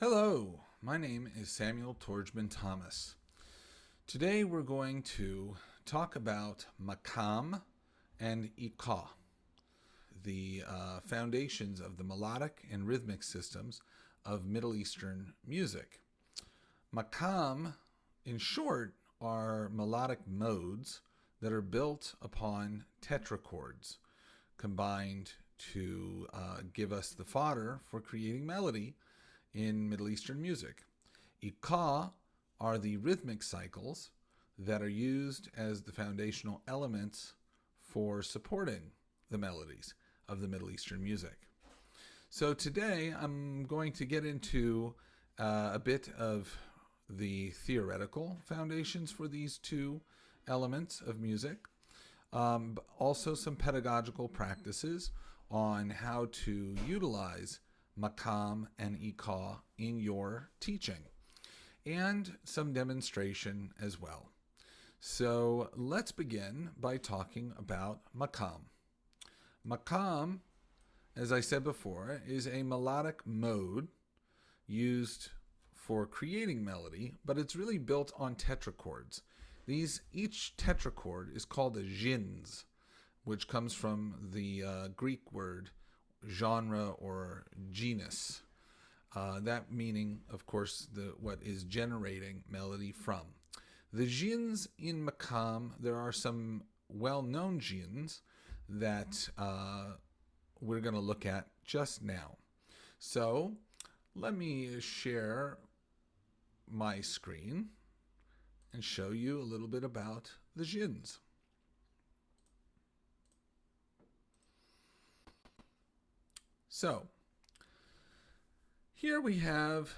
Hello, my name is Samuel Torjman Thomas. Today we're going to talk about Maqam and Iqa, the foundations of the melodic and rhythmic systems of Middle Eastern music. Maqam, in short, are melodic modes that are built upon tetrachords combined to give us the fodder for creating melody in Middle Eastern music. Iqa are the rhythmic cycles that are used as the foundational elements for supporting the melodies of the Middle Eastern music. So today I'm going to get into a bit of the theoretical foundations for these two elements of music, but also some pedagogical practices on how to utilize Maqam and Iqa in your teaching, and some demonstration as well. So let's begin by talking about Maqam. Maqam, as I said before, is a melodic mode used for creating melody, but it's really built on tetrachords. Each tetrachord is called a jins, which comes from the Greek word genre or genus. That meaning, of course, what is generating melody from. The jins in Maqam, there are some well-known jins that we're going to look at just now. So let me share my screen and show you a little bit about the jins. So here we have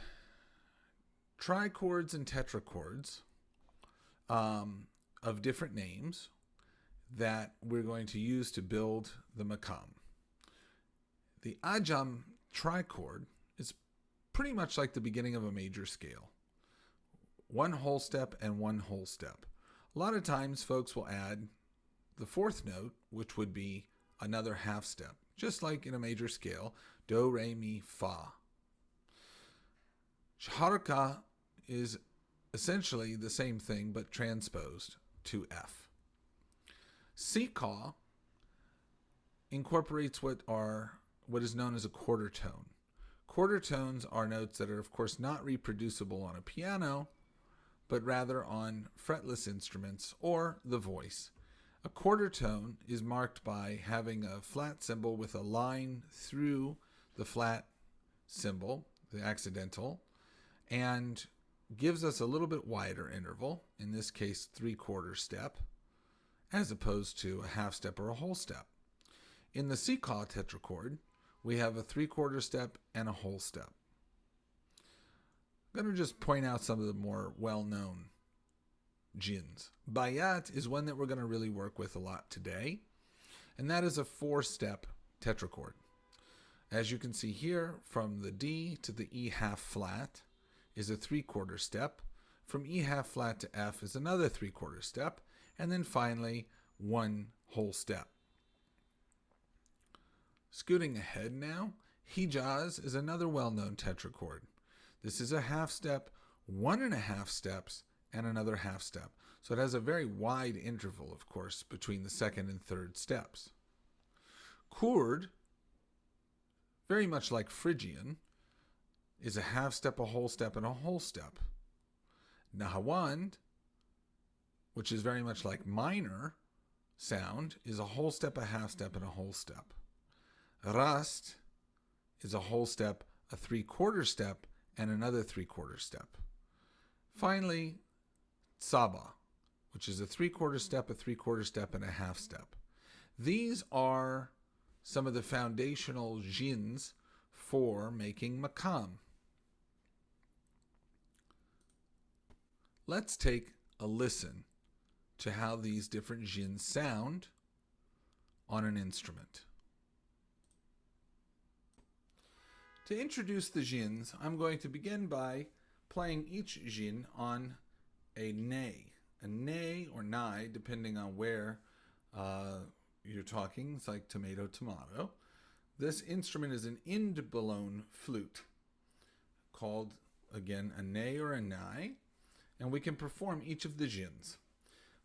trichords and tetrachords of different names that we're going to use to build the Maqam. The Ajam trichord is pretty much like the beginning of a major scale. One whole step and one whole step. A lot of times folks will add the fourth note, which would be another half step, just like in a major scale, do, re, mi, fa. Shaharka is essentially the same thing but transposed to F. Siqa incorporates what is known as a quarter tone. Quarter tones are notes that are, of course, not reproducible on a piano, but rather on fretless instruments or the voice. A quarter tone is marked by having a flat symbol with a line through the flat symbol, the accidental, and gives us a little bit wider interval, in this case 3/4 step, as opposed to a half step or a whole step. In the Siqa tetrachord, we have a 3/4 step and a whole step. I'm going to just point out some of the more well-known jins. Bayat is one that we're going to really work with a lot today, and that is a 4-step tetrachord. As you can see here, from the D to the E half flat is a 3/4 step. From E half flat to F is another 3/4 step, and then finally one whole step. Scooting ahead now, Hijaz is another well-known tetrachord. This is a half step, 1.5 steps, and another half step. So it has a very wide interval, of course, between the second and third steps. Kurd, very much like Phrygian, is a half step, a whole step, and a whole step. Nahawand, which is very much like minor sound, is a whole step, a half step, and a whole step. Rast is a whole step, a 3/4 step, and another 3/4 step. Finally, Saba, which is a 3/4 step, a 3/4 step, and a half step. These are some of the foundational jins for making Maqam. Let's take a listen to how these different jins sound on an instrument. To introduce the jins, I'm going to begin by playing each jin on a ney. A ney or nai, depending on where you're talking. It's like tomato, tomato. This instrument is an end-blown flute called, again, a nay or a nai, and we can perform each of the jins.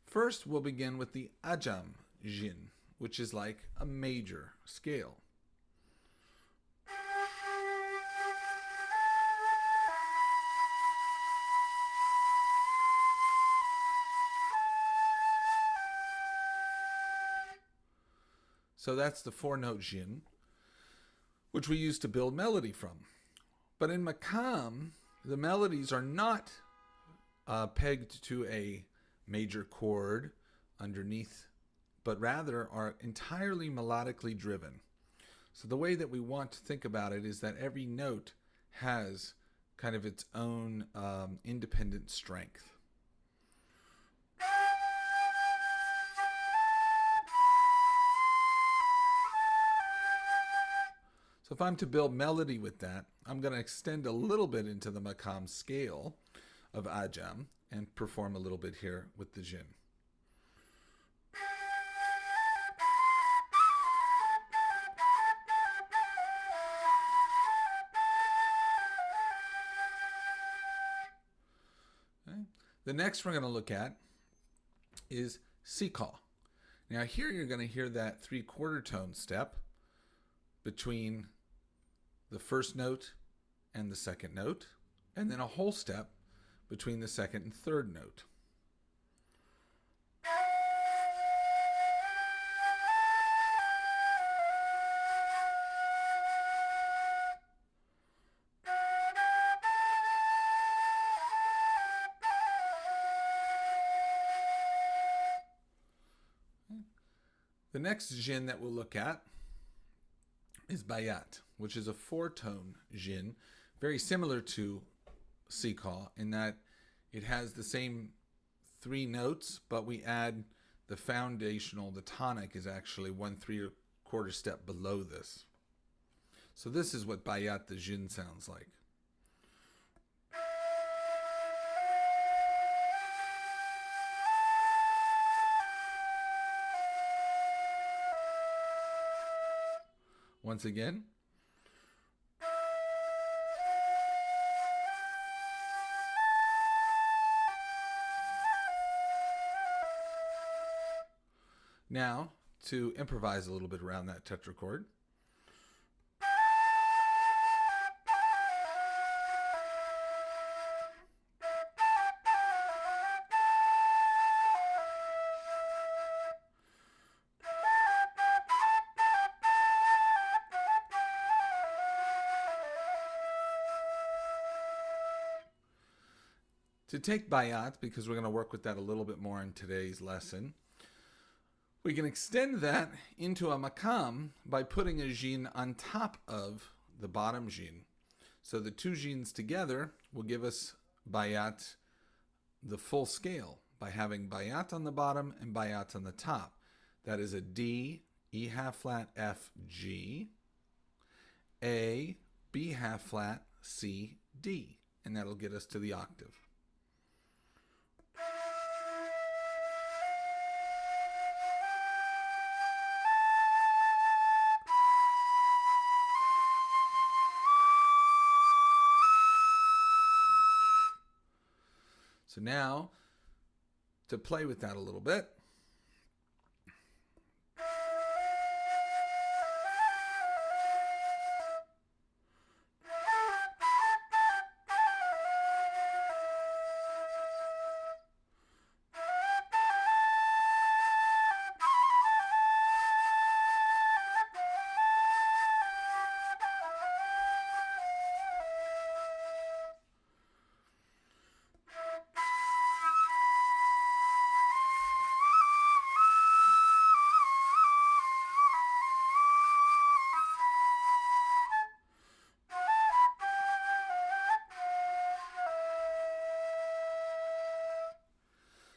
First, we'll begin with the ajam jin, which is like a major scale. So that's the 4-note jin, which we use to build melody from. But in Maqam, the melodies are not pegged to a major chord underneath, but rather are entirely melodically driven. So the way that we want to think about it is that every note has kind of its own independent strength. So if I'm to build melody with that, I'm going to extend a little bit into the Maqam scale of ajam and perform a little bit here with the jin. Okay. The next we're going to look at is Iqa. Now here you're going to hear that 3/4 tone step between the first note and the second note, and then a whole step between the second and third note. The next jin that we'll look at is bayat, which is a 4-tone jin, very similar to Iqa in that it has the same 3 notes, but we add the foundational, the tonic is actually 1/3 step below this. So this is what bayat the jin sounds like. Once again. Now, to improvise a little bit around that tetrachord. To take bayat, because we're going to work with that a little bit more in today's lesson, we can extend that into a Maqam by putting a jin on top of the bottom jin. So the 2 jins together will give us bayat, the full scale, by having bayat on the bottom and bayat on the top. That is a D, E half flat, F, G, A, B half flat, C, D. And that'll get us to the octave. So now, to play with that a little bit,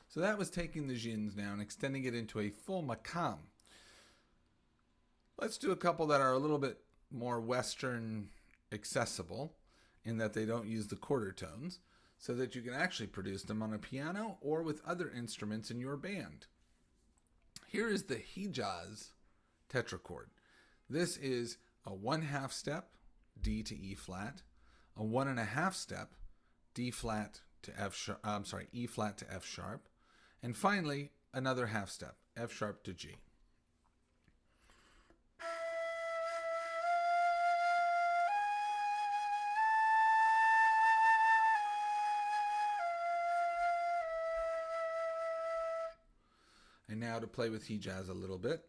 so that was taking the jins now and extending it into a full Maqam. Let's do a couple that are a little bit more Western accessible in that they don't use the 1/4 tones, so that you can actually produce them on a piano or with other instruments in your band. Here is the Hijaz tetrachord. This is a 1/2 step, D to E flat, a 1.5 step, D flat to F sharp, E flat to F sharp, and finally another half step, F sharp to G. And now to play with Hijaz a little bit.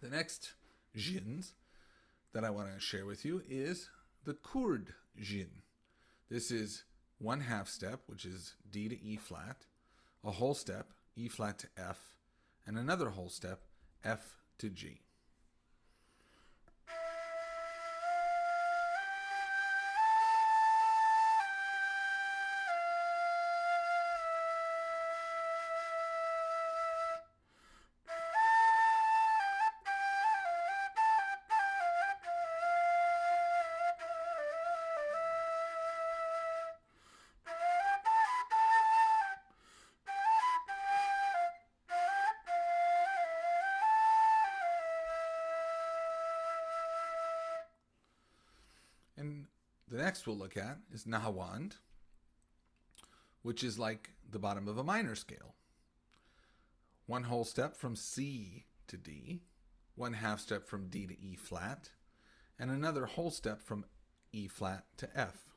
The next jins that I want to share with you is the Kurd jin. This is 1/2 step, which is D to E flat, a whole step, E flat to F, and another whole step, F to G. And the next we'll look at is Nahawand, which is like the bottom of a minor scale. 1 whole step from C to D, 1/2 step from D to E flat, and another whole step from E flat to F.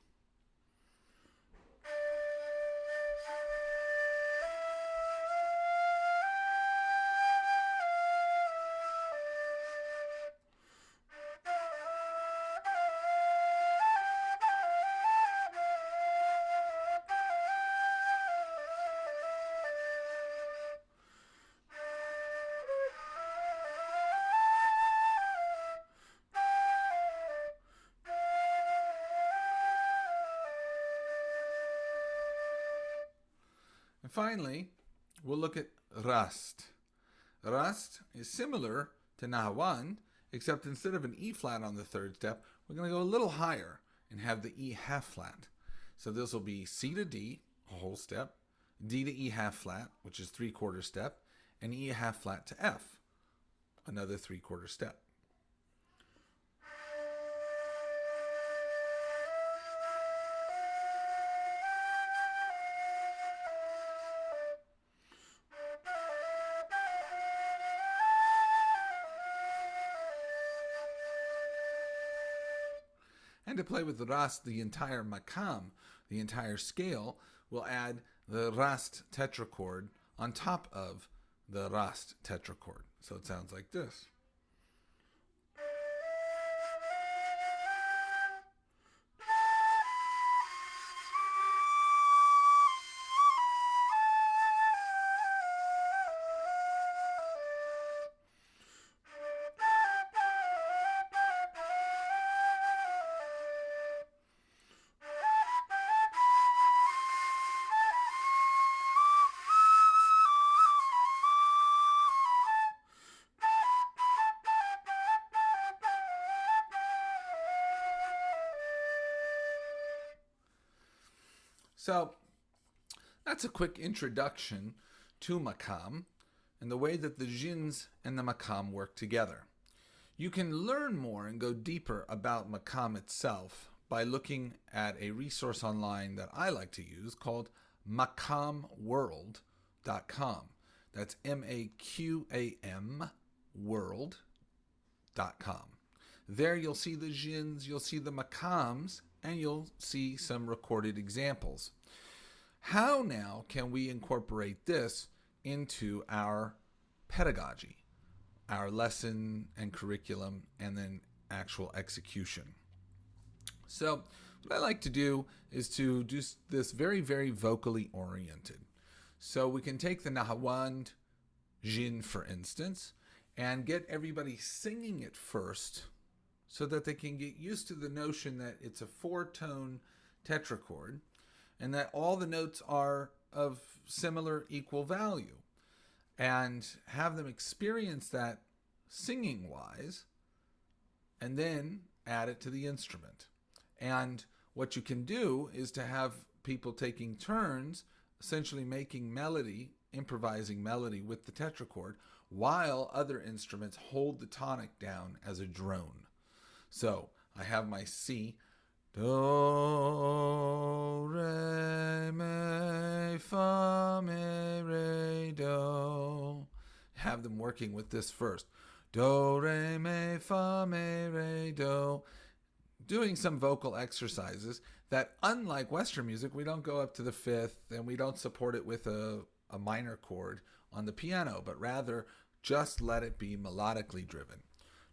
And finally, we'll look at Rast. Rast is similar to Nahawand, except instead of an E flat on the 3rd step, we're going to go a little higher and have the E half flat. So this will be C to D, a whole step, D to E half flat, which is 3/4 step, and E half flat to F, another 3/4 step. And to play with the Rast, the entire Maqam, the entire scale, will add the Rast tetrachord on top of the Rast tetrachord. So it sounds like this. So that's a quick introduction to Maqam and the way that the jins and the Maqam work together. You can learn more and go deeper about Maqam itself by looking at a resource online that I like to use called maqamworld.com. That's MAQAM world.com. There you'll see the jins, you'll see the Maqams, and you'll see some recorded examples. How now can we incorporate this into our pedagogy, our lesson and curriculum, and then actual execution? So what I like to do is to do this very, very vocally oriented. So we can take the Nahawand jin, for instance, and get everybody singing it first so that they can get used to the notion that it's a 4-tone tetrachord and that all the notes are of similar equal value. and have them experience that singing wise, and then add it to the instrument. And what you can do is to have people taking turns, essentially making melody, improvising melody with the tetrachord, while other instruments hold the tonic down as a drone. So I have my C, do, re, mi, fa, mi, re, do. Have them working with this first. Do, re, mi, fa, mi, re, do. Doing some vocal exercises that, unlike Western music, we don't go up to the fifth and we don't support it with a minor chord on the piano, but rather just let it be melodically driven.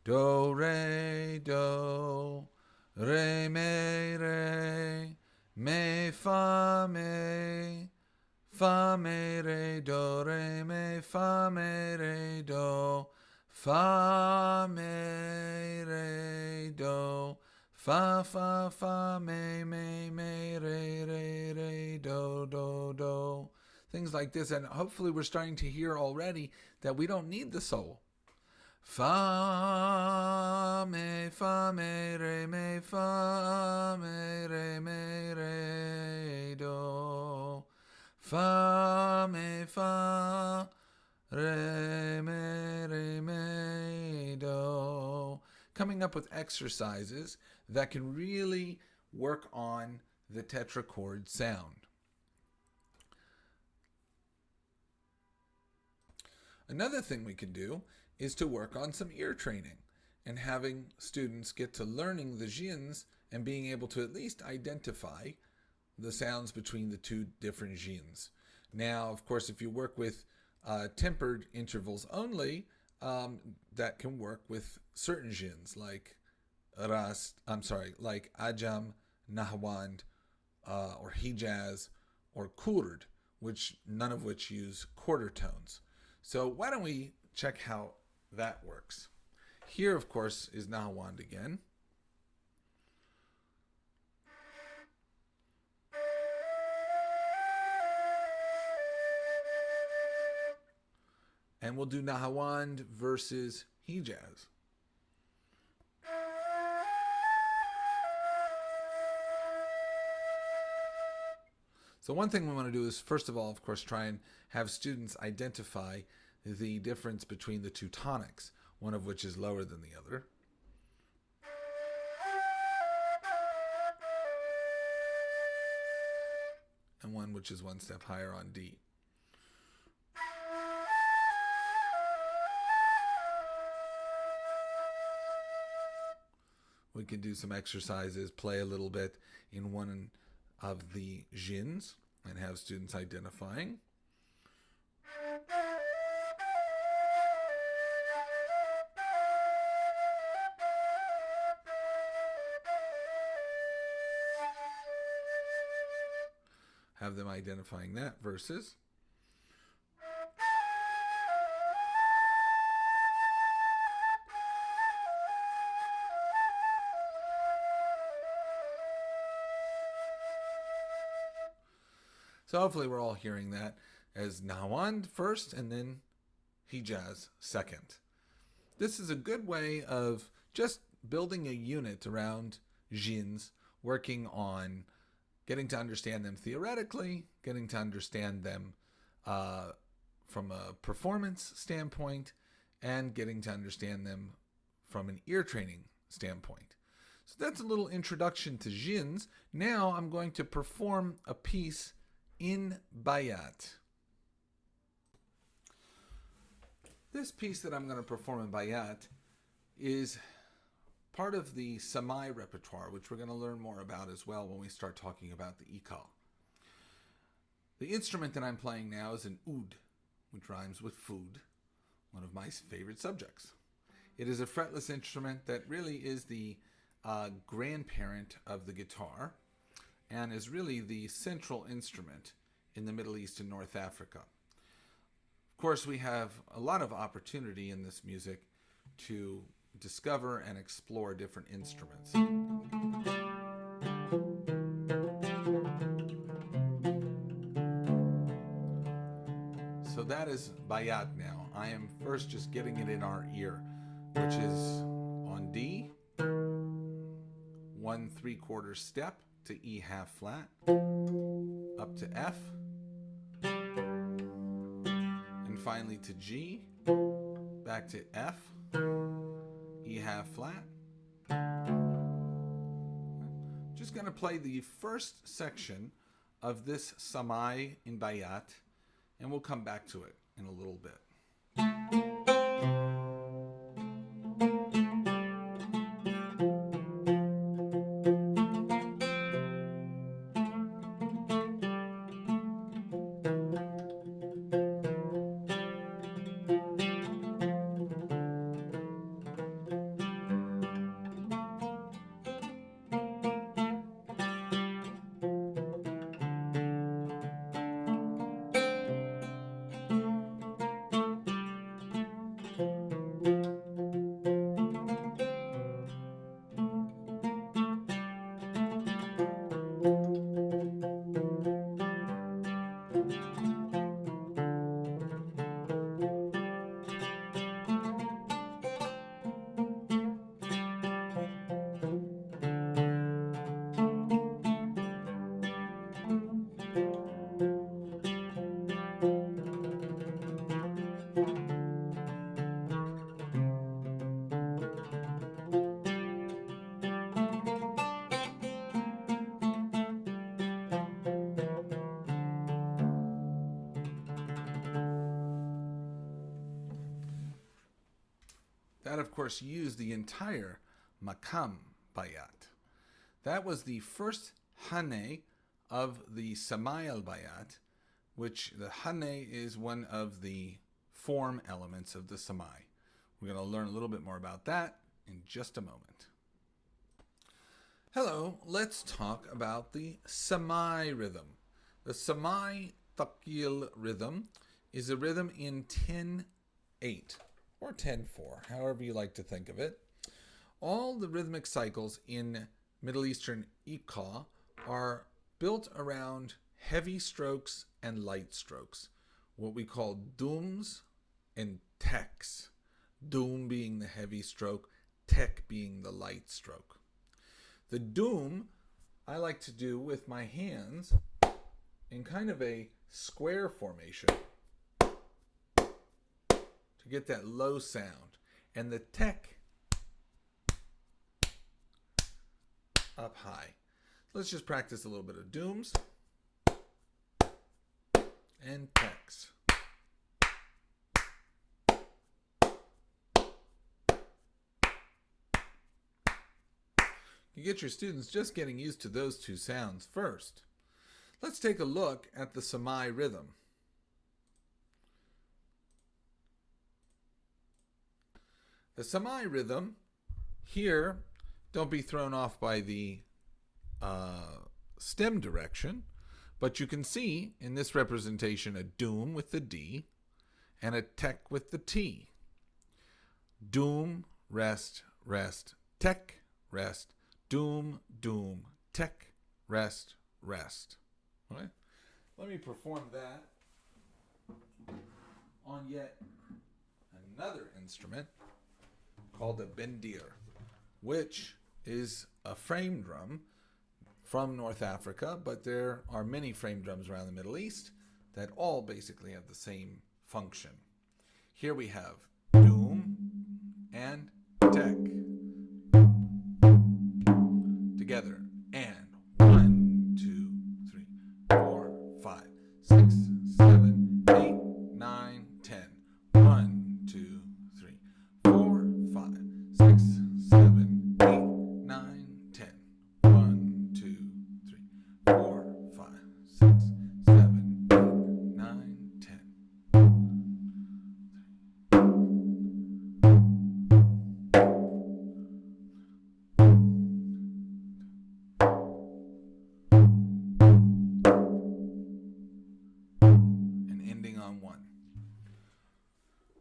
Do, re, do, re, mi, fa, mi, re, do, re, mi, fa, mi, re, do, fa, mi, re, do. Things like this, and hopefully we're starting to hear already that we don't need the solo. Fa, mi, re, do. Fa, mi, re, do. Coming up with exercises that can really work on the tetrachord sound. Another thing we can do is to work on some ear training and having students get to learning the jins and being able to at least identify the sounds between the two different jins. Now, of course, if you work with tempered intervals only, that can work with certain jins like like Ajam, Nahawand, or Hijaz, or Kurd, none of which use quarter tones. So why don't we check how that works? Here, of course, is Nahawand again. And we'll do Nahawand versus Hijaz. So one thing we want to do is, first of all, of course, try and have students identify the difference between the two tonics, one of which is lower than the other. And one which is one step higher on D. We can do some exercises, play a little bit in one of the jins and have students identifying. Have them identifying that versus. So hopefully we're all hearing that as Nahawand first and then Hijaz second. This is a good way of just building a unit around jins, working on getting to understand them theoretically, getting to understand them from a performance standpoint, and getting to understand them from an ear training standpoint. So that's a little introduction to jins. Now I'm going to perform a piece in Bayat. This piece that I'm going to perform in Bayat is part of the Samai repertoire, which we're going to learn more about as well when we start talking about the Iqa. The instrument that I'm playing now is an oud, which rhymes with food, one of my favorite subjects. It is a fretless instrument that really is the grandparent of the guitar and is really the central instrument in the Middle East and North Africa. Of course, we have a lot of opportunity in this music to discover and explore different instruments. So that is bayat now. I am first just getting it in our ear, which is on D, 1 3/4 step to E half flat, up to F, and finally to G, back to F, E half flat. Just going to play the first section of this samai in bayat, and we'll come back to it in a little bit. That, of course, used the entire Maqam bayat. That was the first hane of the Samai al-bayat, which the hane is one of the form elements of the Samai. We're going to learn a little bit more about that in just a moment. Hello, let's talk about the Samai rhythm. The Samai Taqil rhythm is a rhythm in 10/8 or 10/4, however you like to think of it. All the rhythmic cycles in Middle Eastern Iqa are built around heavy strokes and light strokes, what we call dooms and teks. Doom being the heavy stroke, tek being the light stroke. The doom I like to do with my hands in kind of a square formation to get that low sound. And the tek up high. Let's just practice a little bit of dooms and teks. You get your students just getting used to those two sounds first. Let's take a look at the Samai rhythm. The Samai rhythm here, don't be thrown off by the stem direction, but you can see in this representation a doom with the D and a tek with the T. Doom, rest, rest, tek, rest, doom, doom, tek, rest, rest. All right? Let me perform that on yet another instrument called a bendir, which is a frame drum from North Africa, but there are many frame drums around the Middle East that all basically have the same function. Here we have doom and tek together, and 1, 2, 3, 4, 5, 6, 7, 8, 9, 10. 1, 2, 3, 4, 5, 6, 7, 8, 9, 10. 1, 2, 3, 4, 5, 6, 7, 8, 9, 10. And ending on 1.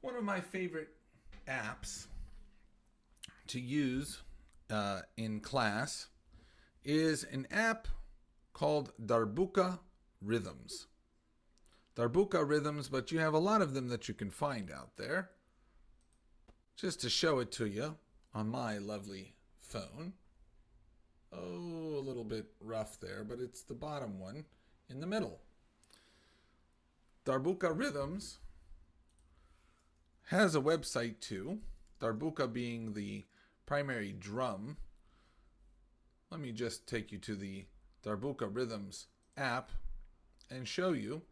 One of my favorite apps to use in class is an app called Darbuka Rhythms. darbuka rhythms, but you have a lot of them that you can find out there. Just to show it to you on my lovely phone. Oh, a little bit rough there, but it's the bottom one in the middle. Darbuka Rhythms has a website too, darbuka being the primary drum. Let me just take you to the Darbuka Rhythms app and show you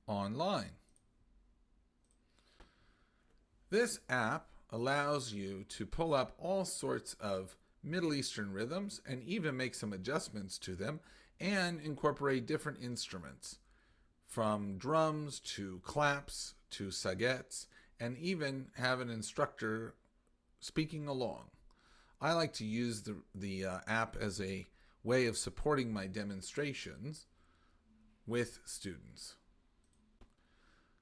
online. This app allows you to pull up all sorts of Middle Eastern rhythms and even make some adjustments to them and incorporate different instruments, from drums to claps to saguets, and even have an instructor speaking along. I like to use the app as a way of supporting my demonstrations with students.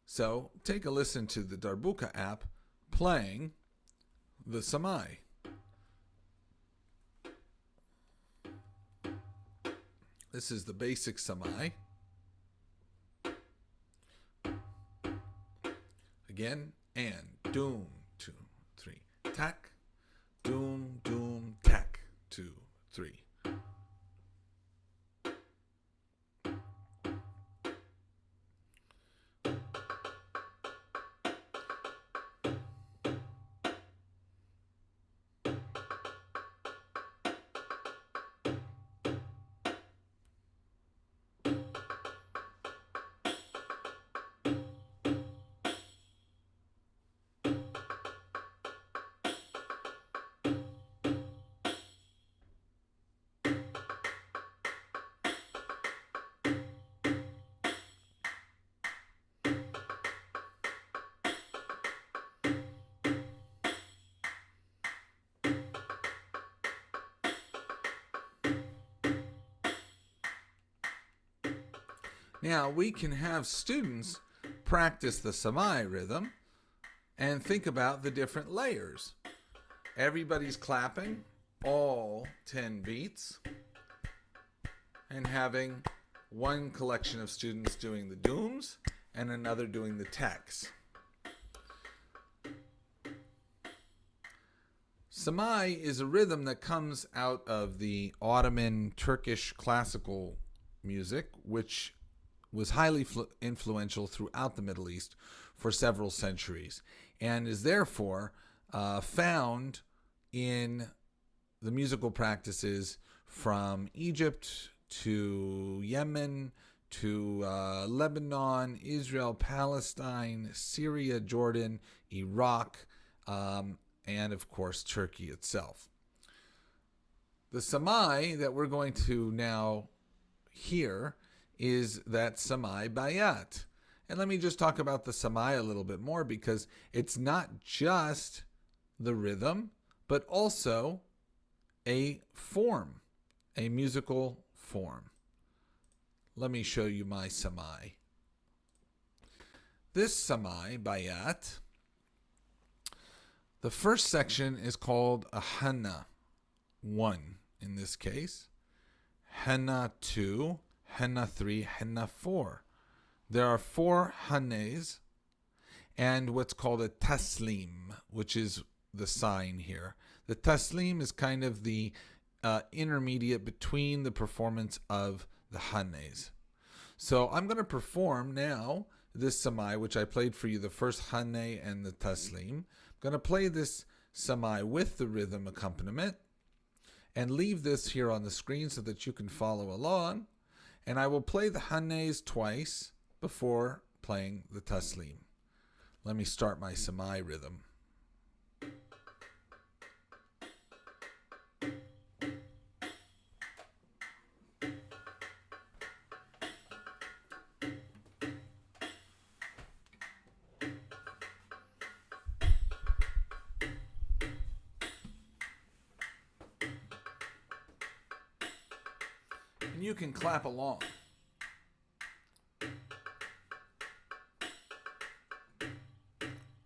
So take a listen to the Darbuka app playing the samai. This is the basic samai. Again, and doom, 2, 3, tack, doom, doom, tack, 2, 3. Now we can have students practice the samai rhythm and think about the different layers. Everybody's clapping all 10 beats and having one collection of students doing the dooms and another doing the tacks. Samai is a rhythm that comes out of the Ottoman Turkish classical music, which was highly influential throughout the Middle East for several centuries, and is therefore found in the musical practices from Egypt to Yemen to Lebanon, Israel, Palestine, Syria, Jordan, Iraq, and of course Turkey itself. The samai that we're going to now hear is that samai bayat. And let me just talk about the samai a little bit more, because it's not just the rhythm, but also a form, a musical form. Let me show you my samai. This samai bayat, the first section is called a hana 1 in this case, hana 2, hana 3, hana 4. There are 4 hanes and what's called a taslim, which is the sign here. The taslim is kind of the intermediate between the performance of the hanes. So I'm going to perform now this samai, which I played for you, the first hane and the taslim. I'm going to play this samai with the rhythm accompaniment and leave this here on the screen so that you can follow along. And I will play the hanes twice before playing the taslim. Let me start my samai rhythm. And you can clap along.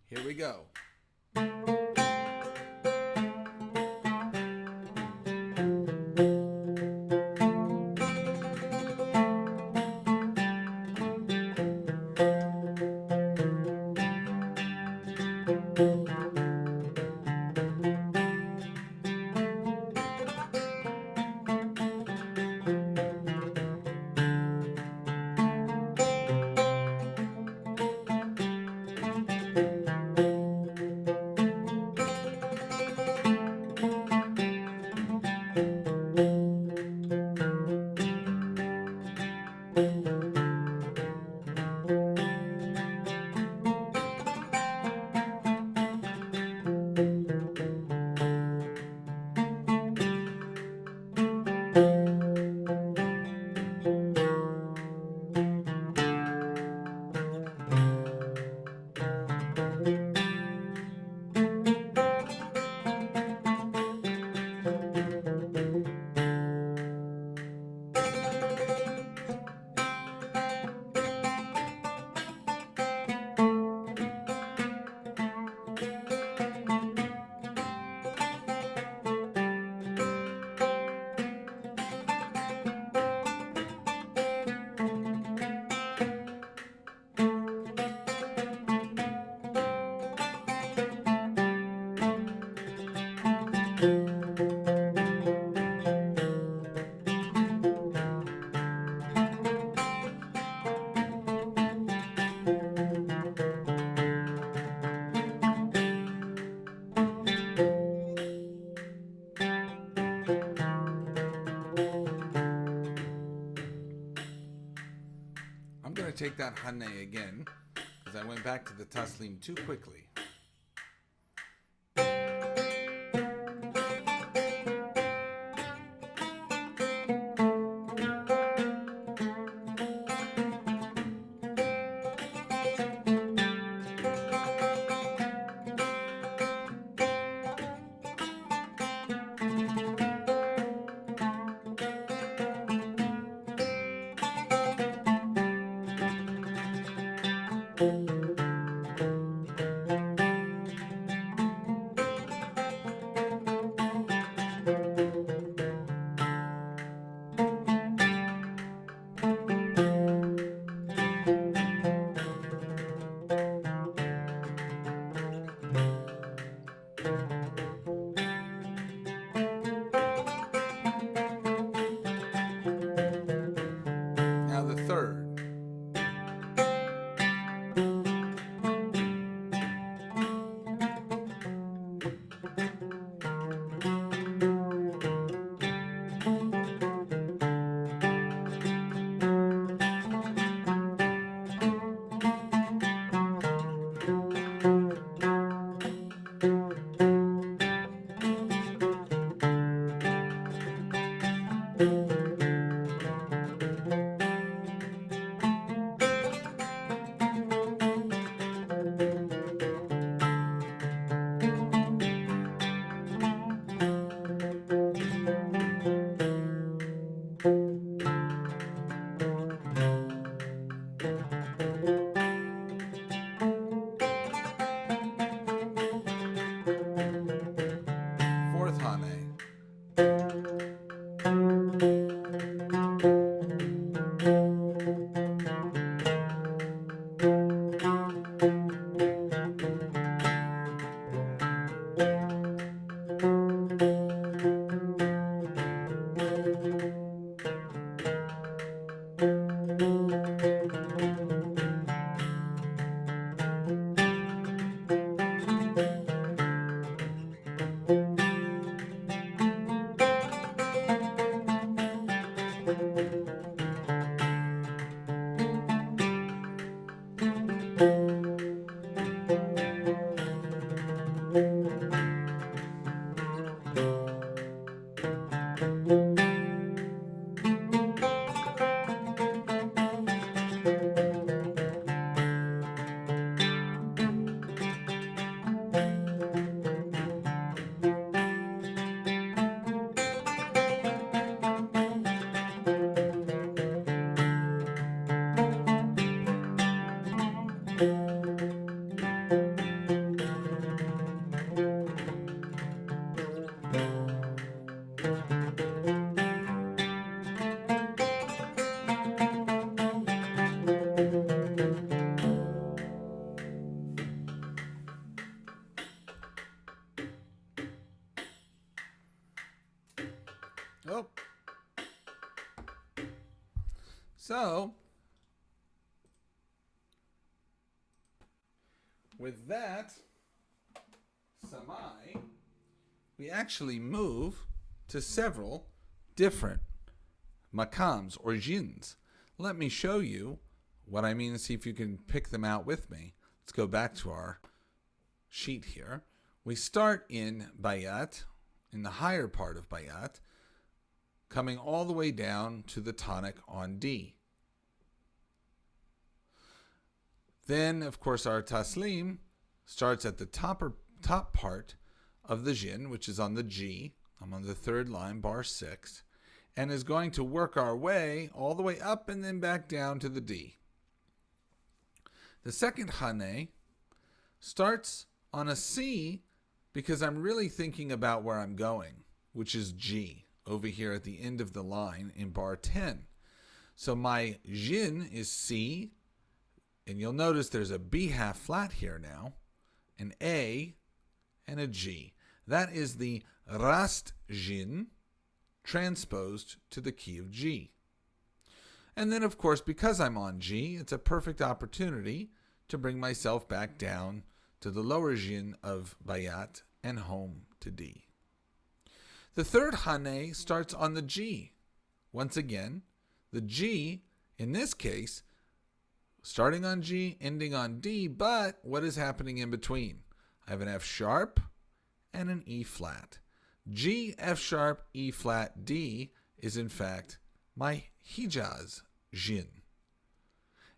Here we go. take that hane again, because I went back to the taslim too quickly. Now the third. Fourth hane. Oh. So, with that, samai, we actually move to several different maqams or jins. Let me show you what I mean and see if you can pick them out with me. Let's go back to our sheet here. We start in bayat, in the higher part of bayat, coming all the way down to the tonic on D. Then, of course, our taslim starts at the top part of the jin, which is on the G. I'm on the third line, bar 6, and is going to work our way all the way up and then back down to the D. The second hane starts on a C because I'm really thinking about where I'm going, which is G, over here at the end of the line in bar 10. So my jin is C, and you'll notice there's a B half flat here now, an A, and a G. That is the rast jin transposed to the key of G. And then, of course, because I'm on G, it's a perfect opportunity to bring myself back down to the lower jin of bayat and home to D. The third hane starts on the G. Once again, the G, in this case, starting on G, ending on D, but what is happening in between? I have an F sharp and an E flat. G, F sharp, E flat, D is in fact my Hijaz Jin.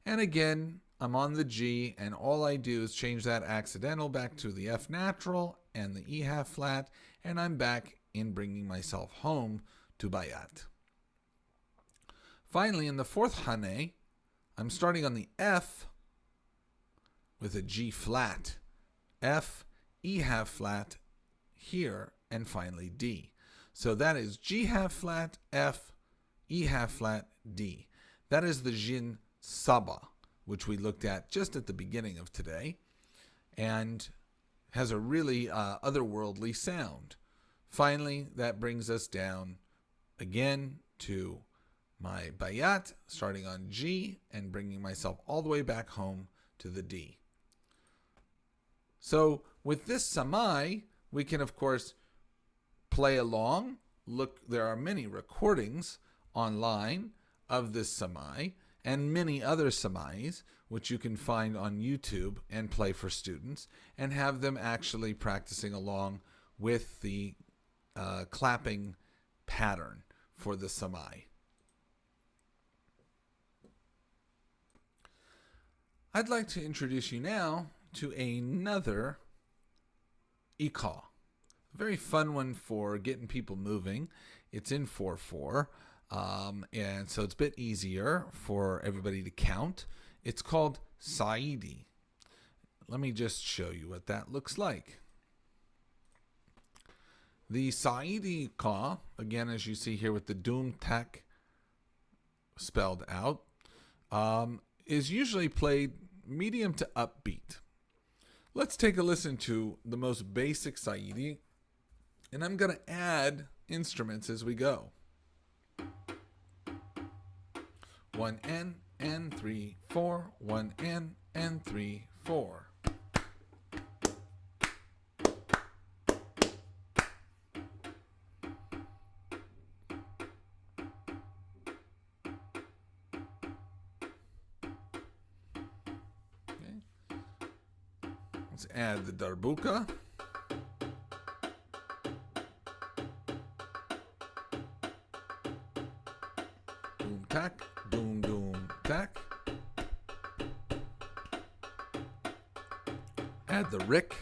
And again, I'm on the G, and all I do is change that accidental back to the F natural and the E half flat, and I'm back in bringing myself home to Bayat. Finally, in the fourth Hane, I'm starting on the F with a G flat, F, E half flat here, and finally D. So that is G half flat, F, E half flat, D. That is the Jin Saba, which we looked at just at the beginning of today, and has a really otherworldly sound. Finally, that brings us down again to my Bayat, starting on G and bringing myself all the way back home to the D. So with this Samai, we can of course play along. Look, there are many recordings online of this Samai and many other Samais, which you can find on YouTube and play for students, and have them actually practicing along with the clapping pattern for the Samai. I'd like to introduce you now to another Iqa. A very fun one for getting people moving. It's in 4/4, and so it's a bit easier for everybody to count. It's called Saidi. Let me just show you what that looks like. The Saidi Iqa, again, as you see here with the Doom Tak spelled out, is usually played medium to upbeat. Let's take a listen to the most basic Saidi, and I'm going to add instruments as we go. 1 N 3 4, 1 N 3 4. Let's add the darbuka. Doom tak, doom doom tak. Add the rick.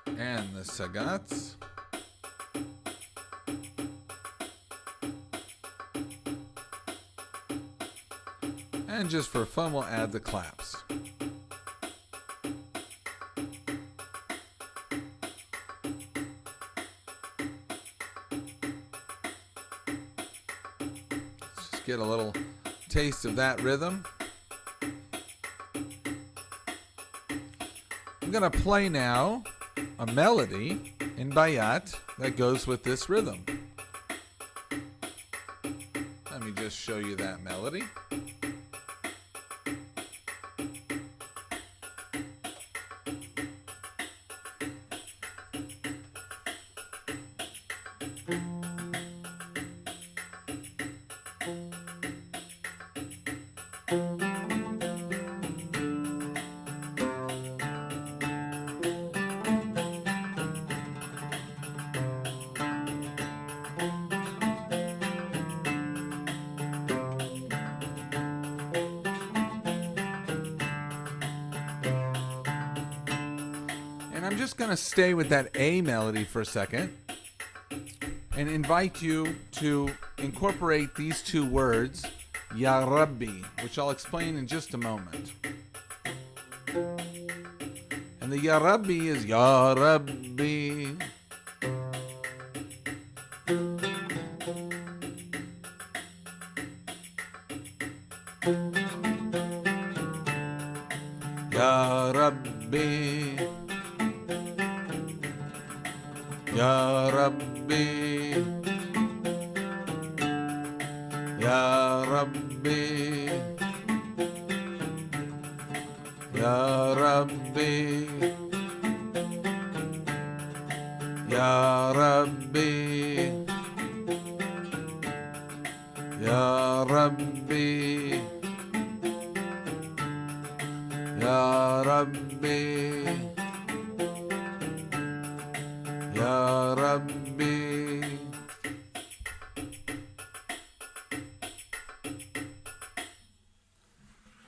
And the sagats. And just for fun, we'll add the claps. Let's just get a little taste of that rhythm. I'm going to play now a melody in Bayat that goes with this rhythm. Let me just show you that melody. I'm just going to stay with that A melody for a second and invite you to incorporate these two words, Ya Rabbi, which I'll explain in just a moment. And the Ya Rabbi is Ya Rabbi. Ya Rabbi. Ya Rabbi, Ya Rabbi, Ya Rabbi, Ya Rabbi, Ya Rabbi, Ya Rabbi, Ya Rabbi.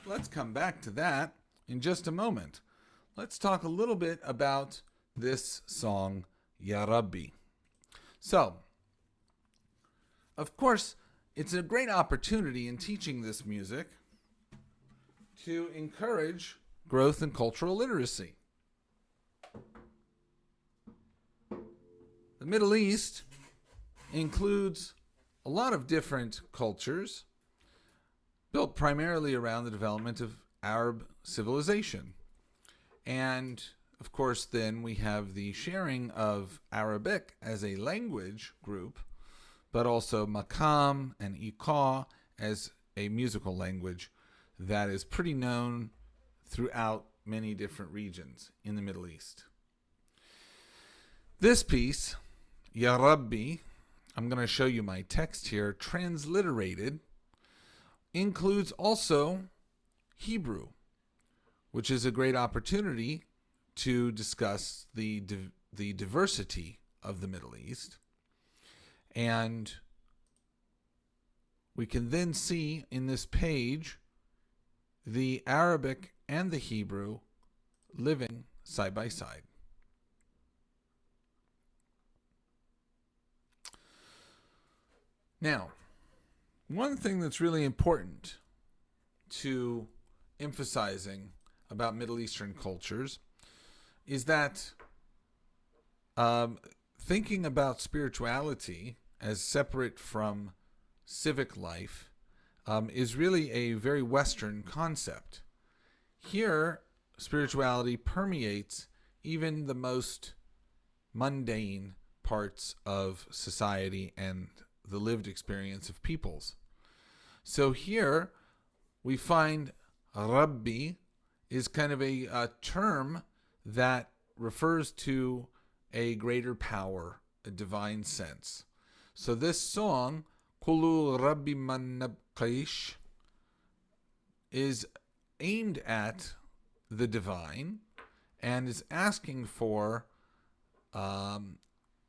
Let's come back to that in just a moment. Let's talk a little bit about this song, Ya Rabbi. So, of course, it's a great opportunity in teaching this music to encourage growth in cultural literacy. The Middle East includes a lot of different cultures built primarily around the development of Arab civilization. And, of course, then we have the sharing of Arabic as a language group, but also Maqam and Iqa as a musical language that is pretty known throughout many different regions in the Middle East. This piece, Ya Rabbi, I'm going to show you my text here, transliterated, includes also Hebrew, which is a great opportunity to discuss the diversity of the Middle East. And we can then see in this page the Arabic and the Hebrew living side by side. Now, one thing that's really important to emphasizing about Middle Eastern cultures is that thinking about spirituality as separate from civic life is really a very Western concept. Here, spirituality permeates even the most mundane parts of society and the lived experience of peoples. So here we find Rabbi is kind of a term that refers to a greater power, a divine sense. So this song, Kulu Rabbi Man Nabqish, is aimed at the divine and is asking for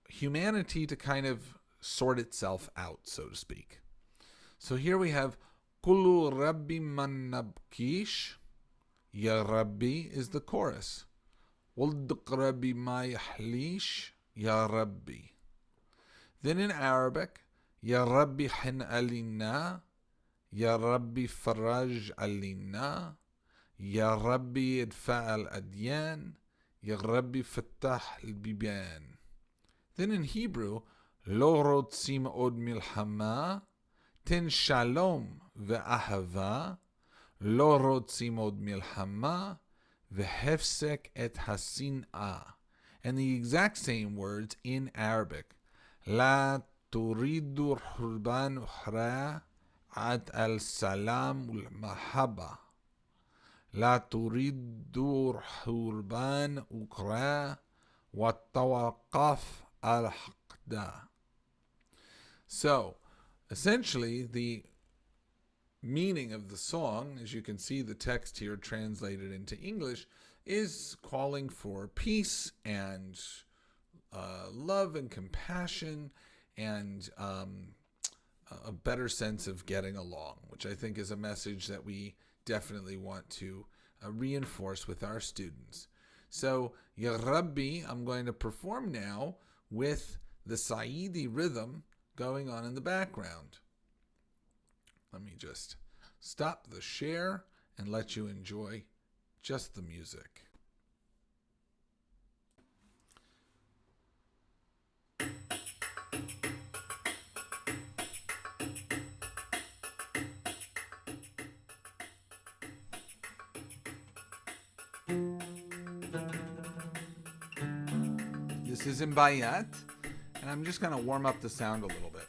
humanity to kind of sort itself out, so to speak. So here we have Kulu Rabbi Man Nabqish, Ya Rabbi is the chorus. Walduq Rabbi Ma Yahlish, Ya Rabbi. Then in Arabic, Ya Rabbi Hin Alina, Ya Rabbi Faraj Alina, Ya Rabbi Idfa al Adyan, Ya Rabbi Fattah al Biban. Then in Hebrew, Lo Rotzim Od Milhama, Ten Shalom Ve'ahava, Lo Rotzim Od Milhama, Vehefsek et Hasin'ah. And the exact same words in Arabic. La turidu hurban uhra ad al salam ul mahaba. La turidu hurban ukra wa tawaqaf al haqda. So, essentially, the meaning of the song, as you can see the text here translated into English, is calling for peace and love and compassion and a better sense of getting along, which I think is a message that we definitely want to reinforce with our students. So, Ya Rabbi, I'm going to perform now with the Saidi rhythm going on in the background. Let me just stop the share and let you enjoy just the music. This is in Bayat, and I'm just going to warm up the sound a little bit.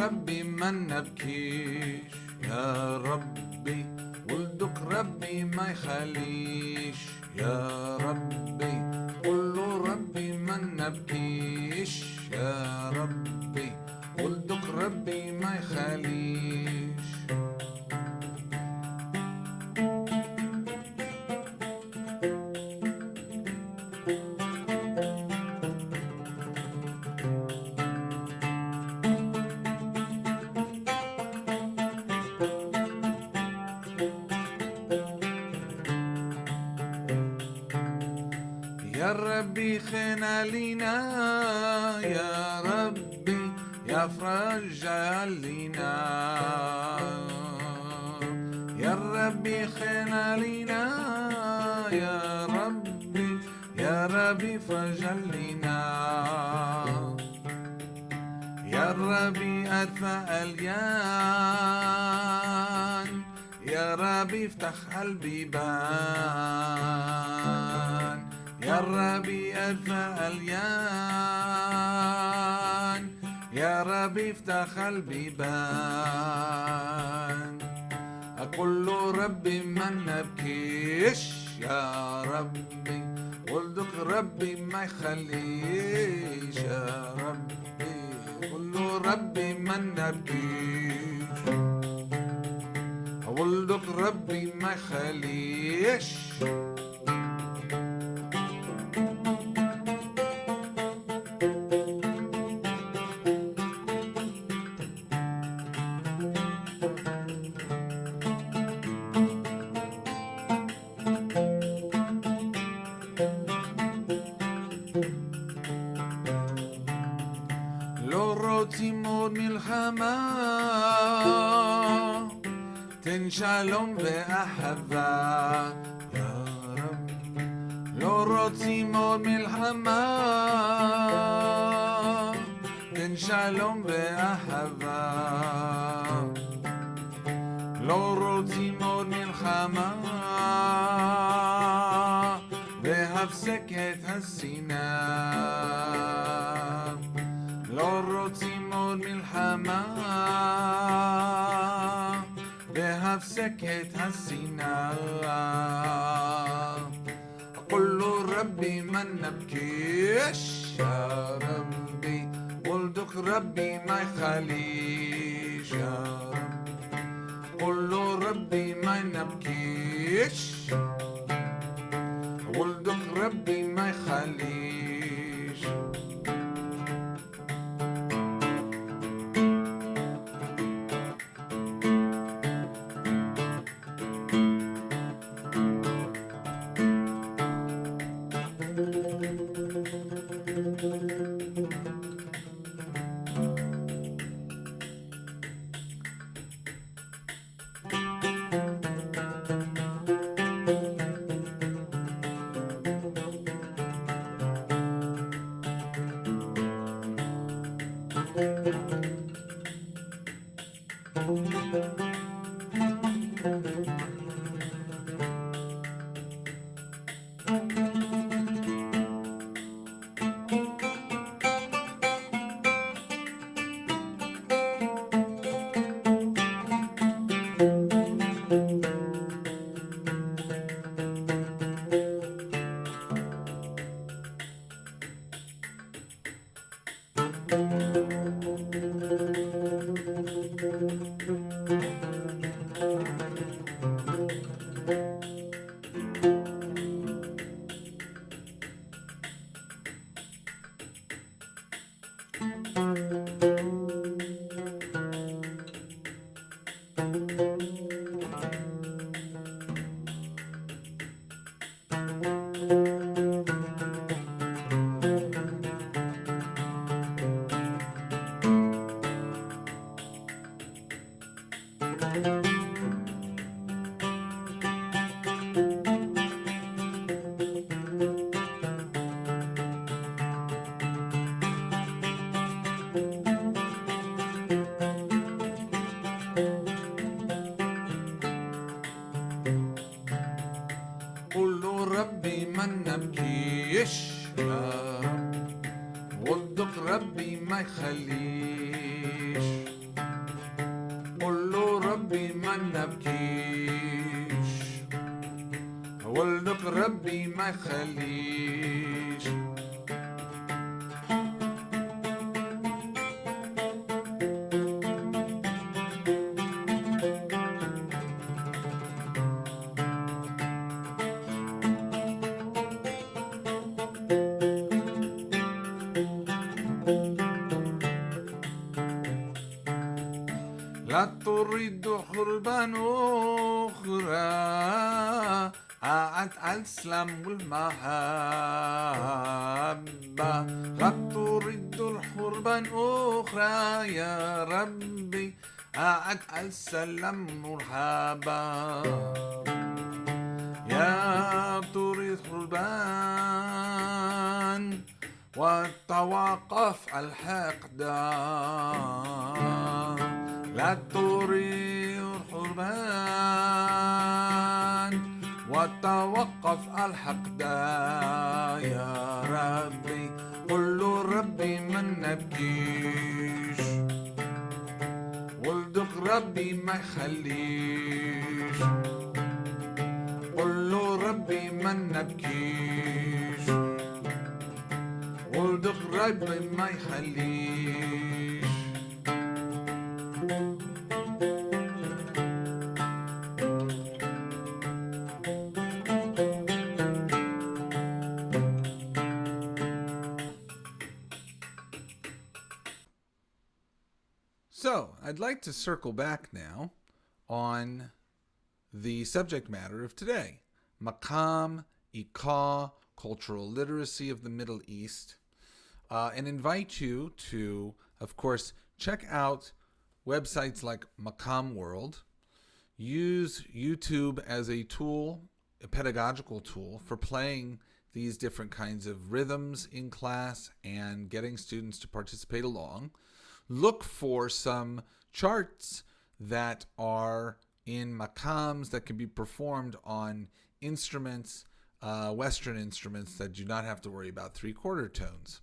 ربي ما نبكيش يا ربي، ولدك ربي ما يخليش يا ربي. قول له ربي ما نبكيش يا ربي، ولدك ربي ما يخليش. يا ربي خنا لينا يا ربي، يا فرج علينا يا ربي خنا لينا يا ربي، يا ربي فرج علينا يا ربي أدفع اليان، يا ربي افتح البيبان يا ربي ادفع اليان، يا ربي افتح البيبان. اقول له ربي ما نبكيش يا ربي، ولدك ربي ما يخليش يا ربي. قول له ربي ما نبكيش، ولدك ربي ما يخليش. لو روتيمون ملحمة تنشالهم بأحبة يا رب. لو روتيمون ملحمة تنشالهم بأحبة، لو روتيمون ملحمة بهفسكت هالسنام. لو روتيمون ملحمة بهفسكت هالسنام. أقول له ربي ما نبكيش يا ربي، ولدك ربي ما يخليش يا ربي. قول له ربي ما نبكيش، ولدك ربي ما يخليش. قول له ربي ما نبكيش يا رب، ولدك ربي ما يخليش. قول له ربي ما نبكيش، ولدك ربي ما يخليش. لا تريد حربا أخرى، قعد على السلام والمحبة. لا تريد الحربا أخرى يا ربي، قعد على السلام والمحبة. يا تريد حربان وتوقف الحقد، لا تريد حربان وتوقف الحقد يا ربي. قل له ربي ما نبكيش، ولدك ربي ما يخليش. قل له ربي ما نبكيش، ولدك ربي ما يخليش. So, I'd like to circle back now on the subject matter of today, Maqam, Iqa, cultural literacy of the Middle East, and invite you to, of course, check out websites like Maqam World. Use YouTube as a tool, a pedagogical tool for playing these different kinds of rhythms in class and getting students to participate along. Look for some charts that are in maqams that can be performed on instruments, Western instruments that do not have to worry about three-quarter tones.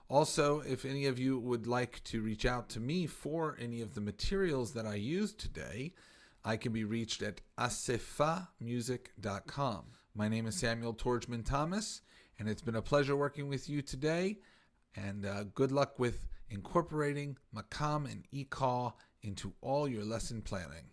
Also, if any of you would like to reach out to me for any of the materials that I used today, I can be reached at asifamusic.com. My name is Samuel Torjman Thomas, and it's been a pleasure working with you today, and good luck with incorporating Maqam and Iqa into all your lesson planning.